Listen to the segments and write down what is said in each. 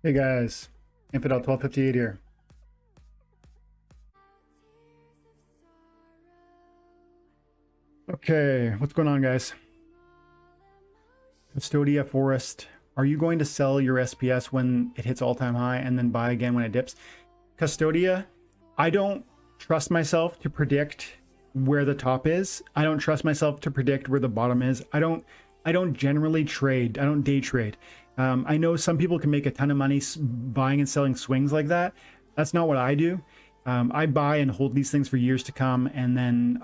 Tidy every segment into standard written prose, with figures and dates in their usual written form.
Hey guys, Infidel 1258 here. Okay, what's going on, guys? Custodia Forest, are you going to sell your SPS when it hits all-time high and then buy again when it dips? Custodia, I don't trust myself to predict where the top is. I don't trust myself to predict where the bottom is. I don't generally trade. I don't day trade. I know some people can make a ton of money buying and selling swings like that. That's not what I do. I buy and hold these things for years to come, and then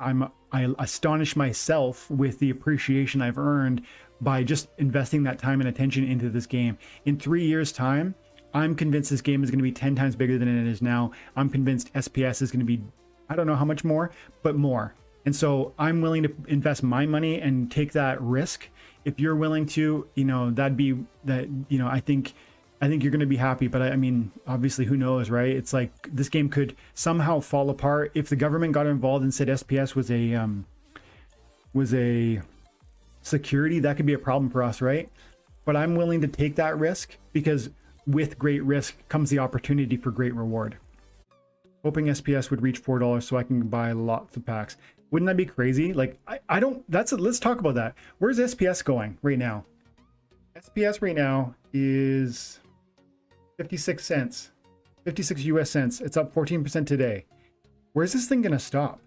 I astonish myself with the appreciation I've earned by just investing that time and attention into this game. In 3 years' time, I'm convinced this game is going to be 10 times bigger than it is now. I'm convinced SPS is going to be, I don't know how much more, but more. And so I'm willing to invest my money and take that risk. If you're willing to, that'd be that, I think you're going to be happy. But I mean, obviously, who knows, right? It's like this game could somehow fall apart if the government got involved and said SPS was a security. That could be a problem for us, right? But I'm willing to take that risk because with great risk comes the opportunity for great reward. Hoping SPS would reach $4 so I can buy lots of packs. Wouldn't that be crazy? Like, I don't, let's talk about that. Where's SPS going right now? SPS right now is 56 cents, 56 US cents. It's up 14% today. Where's this thing going to stop?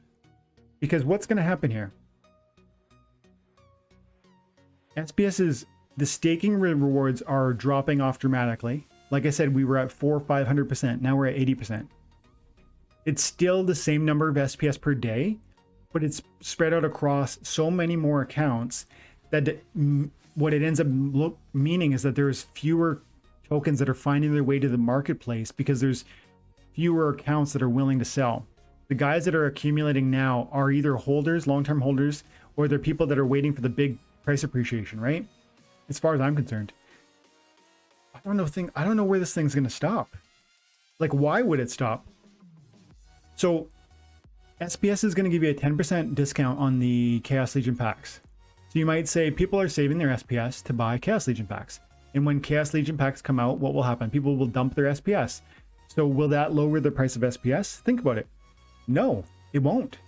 Because what's going to happen here? SPS is, the staking rewards are dropping off dramatically. Like I said, we were at 500%. Now we're at 80%. It's still the same number of SPS per day, but it's spread out across so many more accounts that what it ends up meaning is that there's fewer tokens that are finding their way to the marketplace because there's fewer accounts that are willing to sell. The guys that are accumulating now are either holders, long-term holders, or they're people that are waiting for the big price appreciation, right? As far as I'm concerned. I don't know where this thing's going to stop. Like, why would it stop? So SPS is going to give you a 10% discount on the Chaos Legion packs. So you might say people are saving their SPS to buy Chaos Legion packs. And when Chaos Legion packs come out, what will happen? People will dump their SPS. So will that lower the price of SPS? Think about it. No, it won't.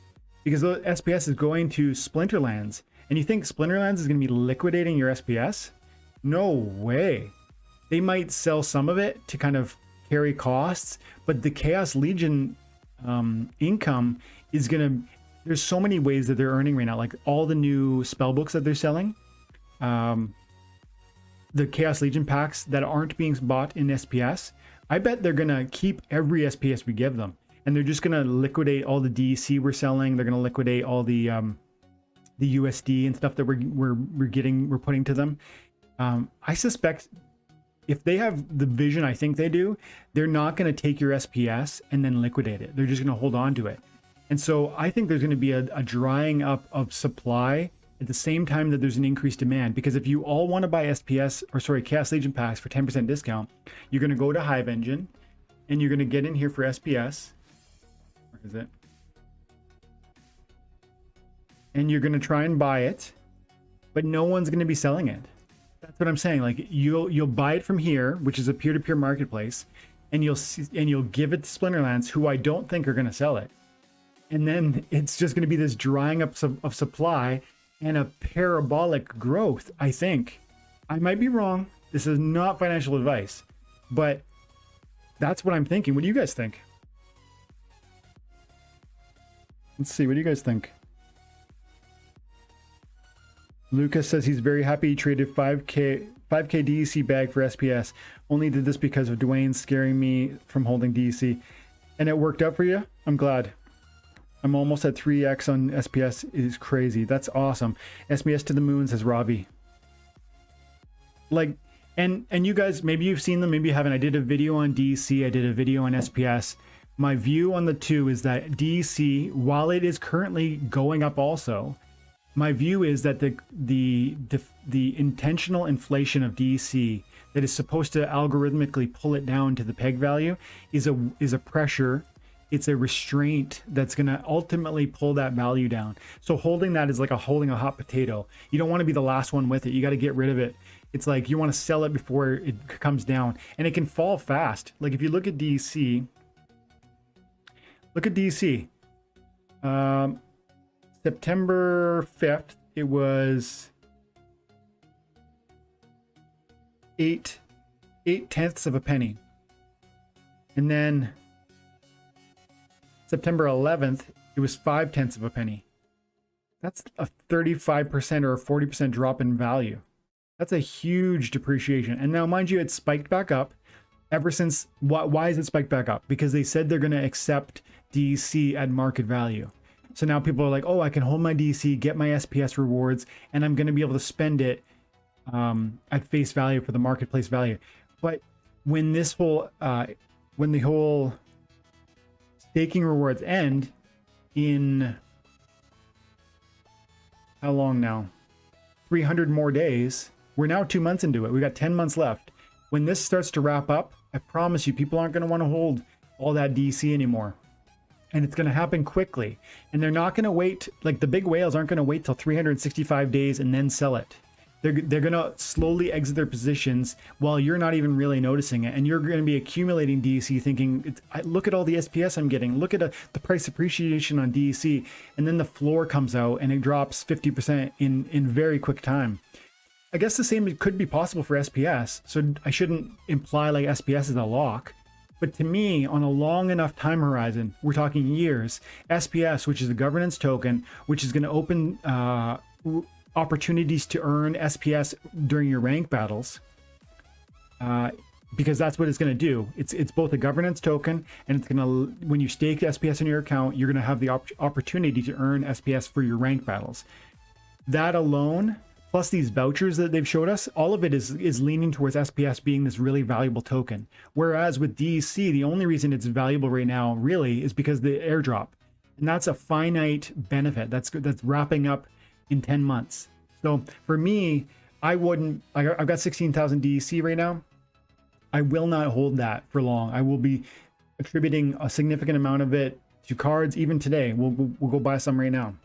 Because the SPS is going to Splinterlands. And you think Splinterlands is going to be liquidating your SPS? No way. They might sell some of it to kind of carry costs, but the Chaos Legion income is gonna, there's so many ways that they're earning right now, like all the new spell books that they're selling, the Chaos Legion packs that aren't being bought in SPS. I bet they're gonna keep every SPS we give them, and they're just gonna liquidate all the DEC we're selling. They're gonna liquidate all the USD and stuff that we're putting to them. I suspect if they have the vision I think they do, they're not going to take your SPS and then liquidate it. They're just going to hold on to it. And so I think there's going to be a drying up of supply at the same time that there's an increased demand. Because if you all want to buy Chaos Legion packs for 10% discount, you're going to go to Hive Engine and you're going to get in here for SPS. Where is it? And you're going to try and buy it, but no one's going to be selling it. That's what I'm saying. Like you'll buy it from here, which is a peer-to-peer marketplace, and you'll give it to Splinterlands, who I don't think are going to sell it. And then it's just going to be this drying up of supply and a parabolic growth, I think. I might be wrong. This is not financial advice, but that's what I'm thinking. What do you guys think? Let's see. What do you guys think? Lucas says he's very happy he traded 5k DEC bag for SPS. Only did this because of Dwayne scaring me from holding DEC. And it worked out for you? I'm glad. I'm almost at 3x on SPS. It is crazy. That's awesome. SPS to the moon, says Robbie. Like, and you guys, maybe you've seen them, maybe you haven't. I did a video on DEC. I did a video on SPS. My view on the two is that DEC, while it is currently going up also, my view is that the intentional inflation of DEC that is supposed to algorithmically pull it down to the peg value is a pressure it's a restraint that's going to ultimately pull that value down. So holding that is like holding a hot potato. You don't want to be the last one with it. You got to get rid of it. It's like you want to sell it before it comes down, and it can fall fast. Like if you look at DEC, September 5th, it was 8/10 of a penny. And then September 11th, it was 5/10 of a penny. That's a 35% or a 40% drop in value. That's a huge depreciation. And now, mind you, it's spiked back up ever since. Why is it spiked back up? Because they said they're going to accept DEC at market value. So now people are like, oh, I can hold my DEC, get my SPS rewards, and I'm going to be able to spend it at face value for the marketplace value. But when this whole, when the whole staking rewards end in how long now? 300 more days. We're now 2 months into it. We got 10 months left. When this starts to wrap up, I promise you, people aren't going to want to hold all that DEC anymore. And it's going to happen quickly. And they're not going to wait, like the big whales aren't going to wait till 365 days and then sell it. They're going to slowly exit their positions while you're not even really noticing it. And you're going to be accumulating DEC thinking, look at all the SPS I'm getting. Look at the price appreciation on DEC. And then the floor comes out and it drops 50% in very quick time. I guess the same could be possible for SPS. So I shouldn't imply like SPS is a lock. But to me, on a long enough time horizon, we're talking years, SPS, which is a governance token, which is going to open opportunities to earn SPS during your rank battles, because that's what it's going to do. It's both a governance token, and it's going to, when you stake SPS in your account, you're going to have the opportunity to earn SPS for your rank battles. That alone, plus these vouchers that they've showed us, all of it is leaning towards SPS being this really valuable token. Whereas with DEC, the only reason it's valuable right now really is because the airdrop, and that's a finite benefit that's wrapping up in 10 months. So for me, I've got 16,000 DEC right now. I will not hold that for long. I will be attributing a significant amount of it to cards even today. We'll go buy some right now.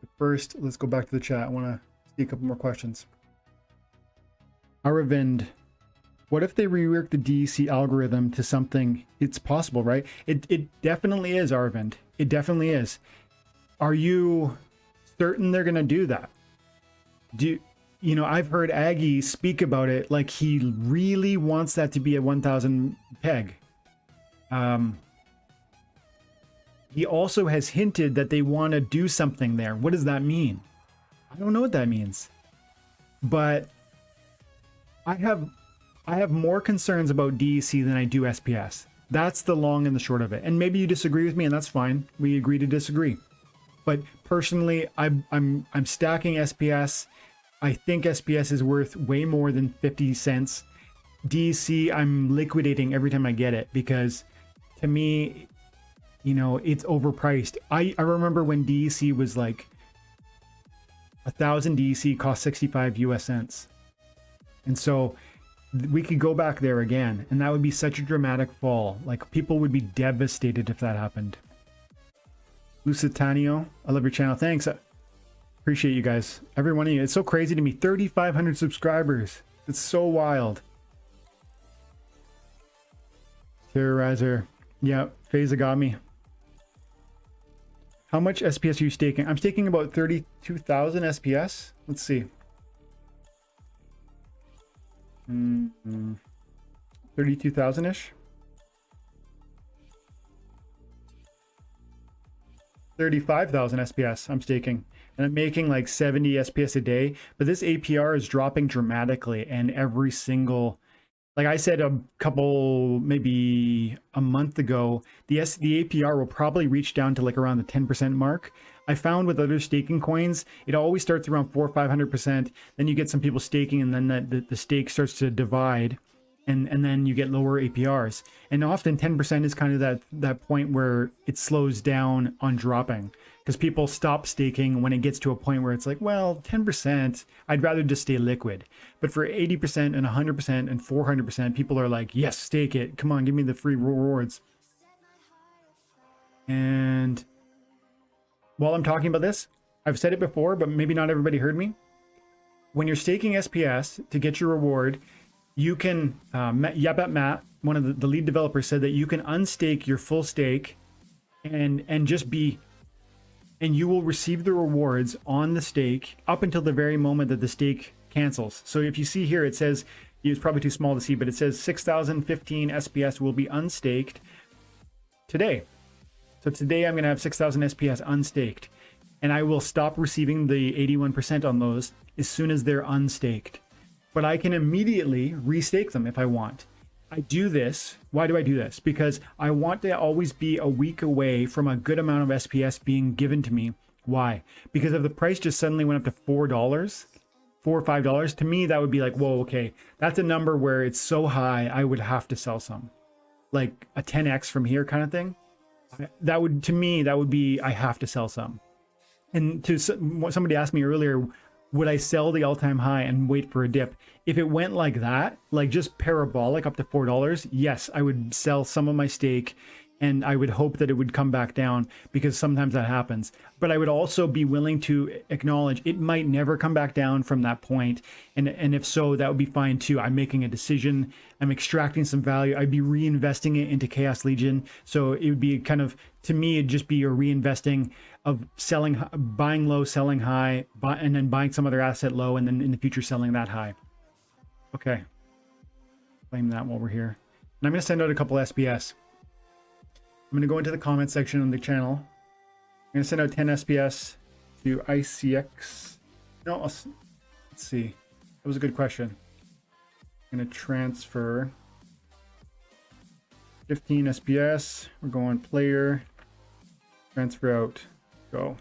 But first, let's go back to the chat. I want to see a couple more questions. Aravind, what if they rework the DEC algorithm to something? It's possible, right? It definitely is, Aravind. It definitely is. Are you certain they're going to do that? You know, I've heard Aggie speak about it like he really wants that to be a 1,000 peg. He also has hinted that they want to do something there. What does that mean? I don't know what that means. But I have more concerns about DEC than I do SPS. That's the long and the short of it. And maybe you disagree with me, and that's fine. We agree to disagree. But personally, I'm stacking SPS. I think SPS is worth way more than 50 cents. DEC, I'm liquidating every time I get it because to me, you know, it's overpriced. I remember when DEC was like 1,000 DEC cost 65 US cents. And so we could go back there again, and that would be such a dramatic fall. Like people would be devastated if that happened. Lucitanio, I love your channel. Thanks. Appreciate you guys. Every one of you. It's so crazy to me. 3,500 subscribers. It's so wild. Terrorizer. Yeah, Phasagami. How much SPS are you staking? I'm staking about 32,000 SPS. Let's see. 32,000-ish. 35,000 SPS I'm staking, and I'm making like 70 SPS a day, but this APR is dropping dramatically, and every single, like I said a couple, maybe a month ago, the APR will probably reach down to like around the 10% mark. I found with other staking coins, it always starts around 400 or 500%. Then you get some people staking, and then the stake starts to divide, and then you get lower APRs. And often 10% is kind of that point where it slows down on dropping, because people stop staking when it gets to a point where it's like, well, 10%, I'd rather just stay liquid. But for 80% and 100% and 400%, people are like, yes, stake it. Come on, give me the free rewards. And while I'm talking about this, I've said it before, but maybe not everybody heard me. When you're staking SPS to get your reward, you can, Matt, one of the lead developers, said that you can unstake your full stake and you will receive the rewards on the stake up until the very moment that the stake cancels. So if you see here, it says, it's probably too small to see, but it says 6,015 SPS will be unstaked today. So today I'm going to have 6,000 SPS unstaked, and I will stop receiving the 81% on those as soon as they're unstaked. But I can immediately restake them if I want. I do this. Why do I do this? Because I want to always be a week away from a good amount of SPS being given to me. Why? Because if the price just suddenly went up to $4, $4 or $5, to me, that would be like, whoa, okay. That's a number where it's so high, I would have to sell some. Like a 10x from here kind of thing. That would, to me, that would be, I have to sell some. And to somebody asked me earlier, would I sell the all-time high and wait for a dip? If it went like that, like just parabolic up to $4, yes, I would sell some of my stake and I would hope that it would come back down, because sometimes that happens. But I would also be willing to acknowledge it might never come back down from that point. And if so, that would be fine too. I'm making a decision. I'm extracting some value. I'd be reinvesting it into Chaos Legion. So it would be kind of, to me, it'd just be a reinvesting of selling, buying low, selling high, and then buying some other asset low, and then in the future selling that high. Okay. Claim that while we're here. And I'm going to send out a couple SPS. I'm going to go into the comment section on the channel. I'm going to send out 10 SPS to ICX. No, let's see. That was a good question. I'm going to transfer 15 SPS. We're going player. Transfer out. Go.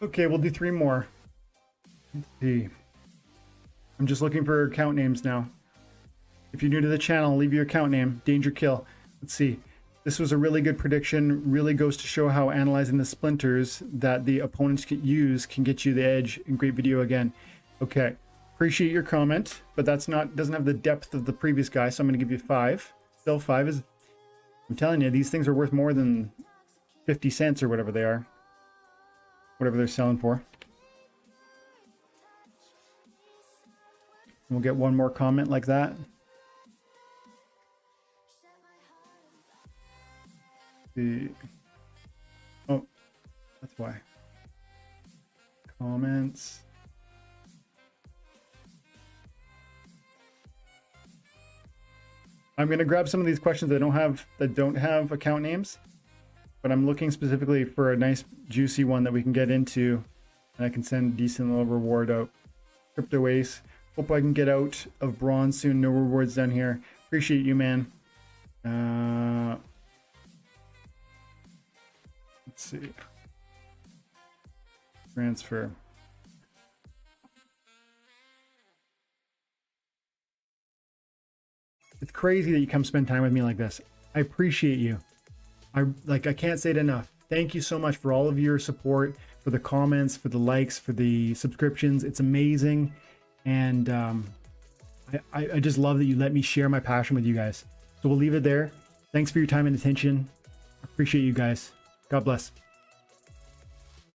Okay, we'll do 3 more. Let's see. I'm just looking for account names now. If you're new to the channel, leave your account name, Danger Kill. Let's see. This was a really good prediction. Really goes to show how analyzing the splinters that the opponents can use can get you the edge. And great video again. Okay. Appreciate your comment, but doesn't have the depth of the previous guy, so I'm going to give you 5. Still 5 is... I'm telling you, these things are worth more than 50 cents or whatever they are. Whatever they're selling for. We'll get one more comment like that. Oh, that's why. Comments. I'm going to grab some of these questions that don't have account names, but I'm looking specifically for a nice juicy one that we can get into, and I can send a decent little reward out. Crypto Ace. Hope I can get out of bronze soon. No rewards down here. Appreciate you, man. Let's see. Transfer. It's crazy that you come spend time with me like this. I appreciate you. I can't say it enough. Thank you so much for all of your support, for the comments, for the likes, for the subscriptions. It's amazing. And I just love that you let me share my passion with you guys. So we'll leave it there. Thanks for your time and attention. I appreciate you guys. God bless.